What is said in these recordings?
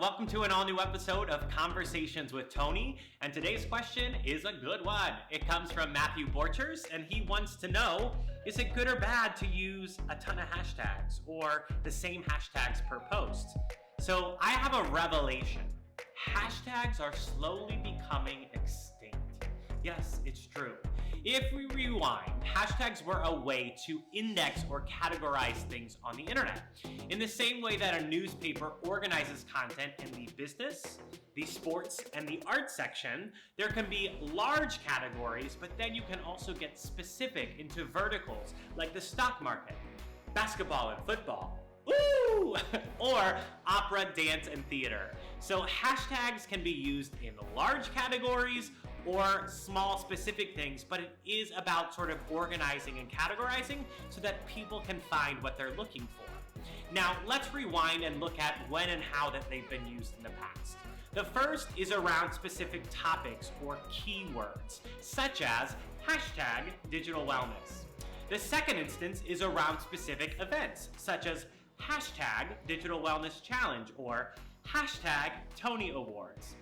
welcome to an all-new episode of Conversations with Tony, and today's question is a good one. It comes from Matthew Borchers, and he wants to know, is it good or bad to use a ton of hashtags, or the same hashtags per post? So I have a revelation. Hashtags are slowly becoming extinct. Yes, it's true. If we rewind, hashtags were a way to index or categorize things on the internet. In the same way that a newspaper organizes content in the business, the sports, and the art section, there can be large categories, but then you can also get specific into verticals like the stock market, basketball and football, ooh, or opera, dance, and theater. So hashtags can be used in large categories or small specific things, but it is about sort of organizing and categorizing so that people can find what they're looking for. Now, let's rewind and look at when and how that they've been used in the past. The first is around specific topics or keywords, such as hashtag digital wellness. The second instance is around specific events, such as hashtag digital wellness challenge or hashtag Tony Awards.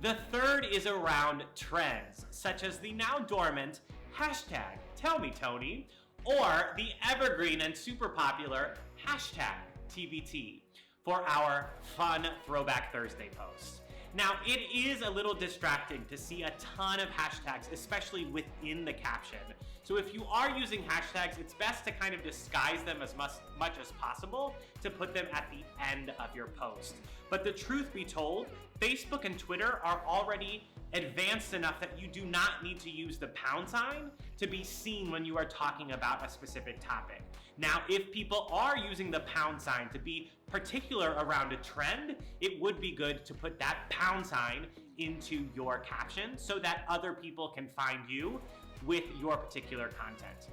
The third is around trends, such as the now dormant hashtag Tell Me Tony, or the evergreen and super popular hashtag TBT for our fun Throwback Thursday posts. Now, it is a little distracting to see a ton of hashtags, especially within the caption. So if you are using hashtags, it's best to kind of disguise them as much as possible to put them at the end of your post. But the truth be told, Facebook and Twitter are already advanced enough that you do not need to use the pound sign to be seen when you are talking about a specific topic. Now, if people are using the pound sign to be particular around a trend, it would be good to put that pound sign into your caption so that other people can find you with your particular content.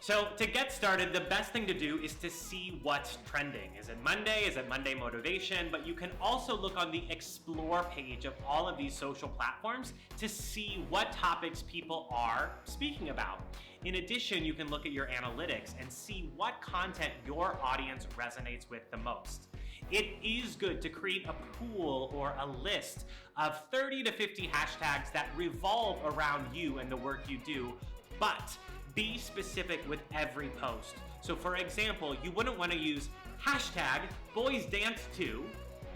So to get started, the best thing to do is to see what's trending. Is it Monday? Is it Monday motivation? But you can also look on the explore page of all of these social platforms to see what topics people are speaking about. In addition, you can look at your analytics and see what content your audience resonates with the most. It is good to create a pool or a list of 30 to 50 hashtags that revolve around you and the work you do, but be specific with every post. So for example, you wouldn't want to use hashtag boys dance too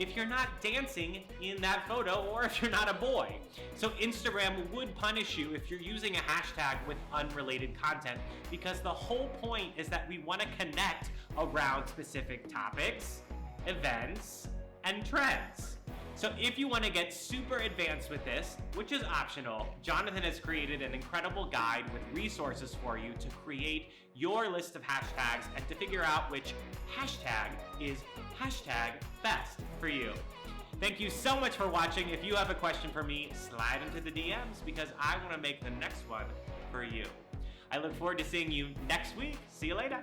if you're not dancing in that photo or if you're not a boy. So Instagram would punish you if you're using a hashtag with unrelated content, because the whole point is that we want to connect around specific topics, events, and trends. So if you want to get super advanced with this, which is optional, Jonathan has created an incredible guide with resources for you to create your list of hashtags and to figure out which hashtag is hashtag best for you. Thank you so much for watching. If you have a question for me, slide into the DMs because I want to make the next one for you. I look forward to seeing you next week. See you later.